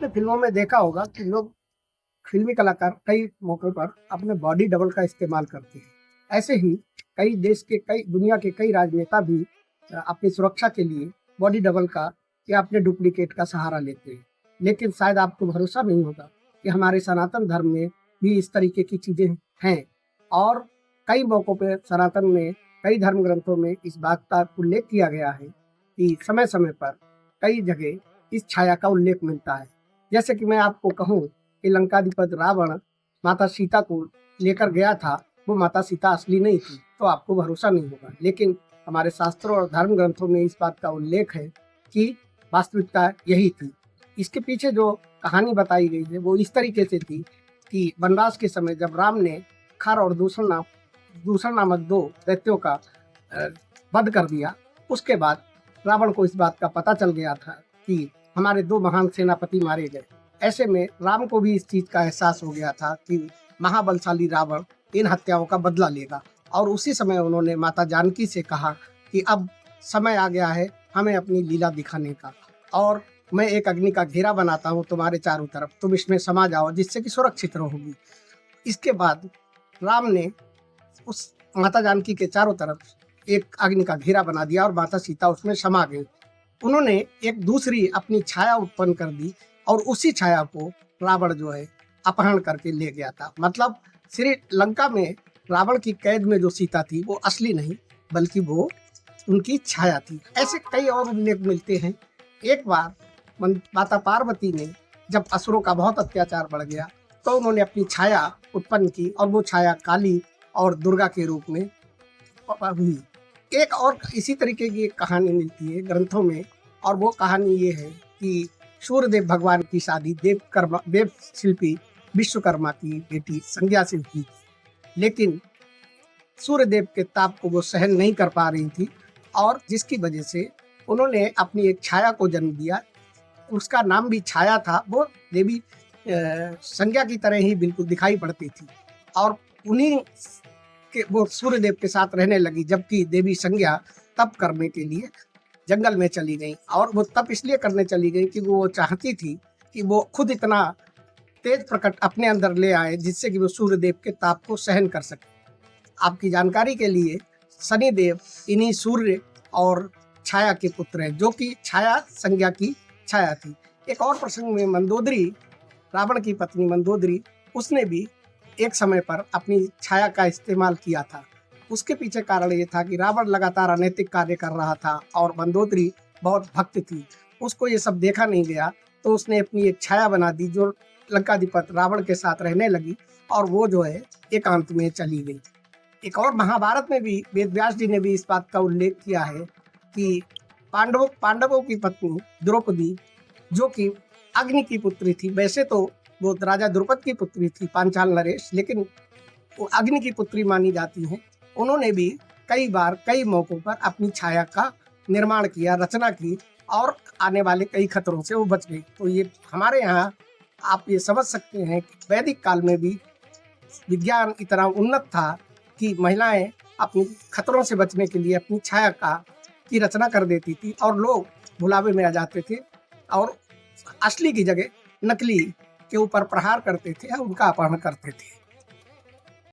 आपने फ़िल्मों में देखा होगा कि लोग फ़िल्मी कलाकार कई मौक़ों पर अपने बॉडी डबल का इस्तेमाल करते हैं। ऐसे ही कई दुनिया के कई राजनेता भी अपनी सुरक्षा के लिए बॉडी डबल का या अपने डुप्लीकेट का सहारा लेते हैं। लेकिन शायद आपको भरोसा नहीं होगा कि हमारे सनातन धर्म में भी इस तरीके की चीज़ें हैं और कई मौक़ों पे सनातन में कई धर्म ग्रंथों में इस बात का उल्लेख किया गया है कि समय-समय पर कई जगह इस छाया का उल्लेख मिलता है। जैसे कि मैं आपको कहूँ कि लंकाधिपति रावण माता सीता को लेकर गया था, वो माता सीता असली नहीं थी, तो आपको भरोसा नहीं होगा। लेकिन हमारे शास्त्रों और धर्म ग्रंथों में इस बात का उल्लेख है कि वास्तविकता यही थी। इसके पीछे जो कहानी बताई गई है, वो इस तरीके से थी कि वनवास के समय जब राम ने खर और दूषण नामक 2 दैत्यों का वध कर दिया, उसके बाद रावण को इस बात का पता चल गया था कि हमारे 2 महान सेनापति मारे गए। ऐसे में राम को भी इस चीज़ का एहसास हो गया था कि महाबलशाली रावण इन हत्याओं का बदला लेगा और उसी समय उन्होंने माता जानकी से कहा कि अब समय आ गया है हमें अपनी लीला दिखाने का और मैं एक अग्नि का घेरा बनाता हूँ तुम्हारे चारों तरफ, तुम इसमें समा जाओ जिससे कि सुरक्षित रहोगी। इसके बाद राम ने उस माता जानकी के चारों तरफ एक अग्नि का घेरा बना दिया और माता सीता उसमें समा गई। उन्होंने एक दूसरी अपनी छाया उत्पन्न कर दी और उसी छाया को रावण जो है अपहरण करके ले गया था। मतलब श्रीलंका में रावण की कैद में जो सीता थी वो असली नहीं बल्कि वो उनकी छाया थी। ऐसे कई और उल्लेख मिलते हैं। एक बार माता पार्वती ने जब असुरों का बहुत अत्याचार बढ़ गया तो उन्होंने अपनी छाया उत्पन्न की और वो छाया काली और दुर्गा के रूप में हुई। एक और इसी तरीके की एक कहानी मिलती है ग्रंथों में और वो कहानी ये है कि सूर्यदेव भगवान की शादी देव शिल्पी विश्वकर्मा की बेटी संज्ञा से हुई थी। लेकिन सूर्यदेव के ताप को वो सहन नहीं कर पा रही थी और जिसकी वजह से उन्होंने अपनी एक छाया को जन्म दिया। उसका नाम भी छाया था। वो देवी संज्ञा की तरह ही बिल्कुल दिखाई पड़ती थी और उन्हीं के वो सूर्यदेव के साथ रहने लगी, जबकि देवी संज्ञा तप करने के लिए जंगल में चली गई और वो तप इसलिए करने चली गई कि वो चाहती थी कि वो खुद इतना तेज प्रकट अपने अंदर ले आए जिससे कि वो सूर्यदेव के ताप को सहन कर सके। आपकी जानकारी के लिए शनिदेव इन्हीं सूर्य और छाया के पुत्र हैं, जो कि छाया संज्ञा की छाया थी। एक और प्रसंग में मंदोदरी, रावण की पत्नी मंदोदरी, उसने भी एक समय पर अपनी छाया का इस्तेमाल किया था। उसके पीछे कारण ये था कि रावण लगातार अनैतिक कार्य कर रहा था और मंदोदरी बहुत भक्त थी। उसको ये सब देखा नहीं गया तो उसने अपनी एक छाया बना दी जो लंकाधिपति रावण के साथ रहने लगी और वो जो है एकांत में चली गई। एक और महाभारत में भी वेद व्यास जी ने भी इस बात का उल्लेख किया है कि पांडवों की पत्नी द्रौपदी, जो कि अग्नि की पुत्री थी, वैसे तो वो राजा द्रुपद की पुत्री थी पांचाल नरेश, लेकिन वो अग्नि की पुत्री मानी जाती हैं। उन्होंने भी कई बार कई मौकों पर अपनी छाया का निर्माण किया, रचना की और आने वाले कई खतरों से वो बच गई। तो ये हमारे यहाँ आप ये समझ सकते हैं कि वैदिक काल में भी विज्ञान इतना उन्नत था कि महिलाएं अपनी खतरों से बचने के लिए अपनी छाया की रचना कर देती थी और लोग भुलावे में आ जाते थे और असली की जगह नकली के ऊपर प्रहार करते थे या उनका अपहरण करते थे।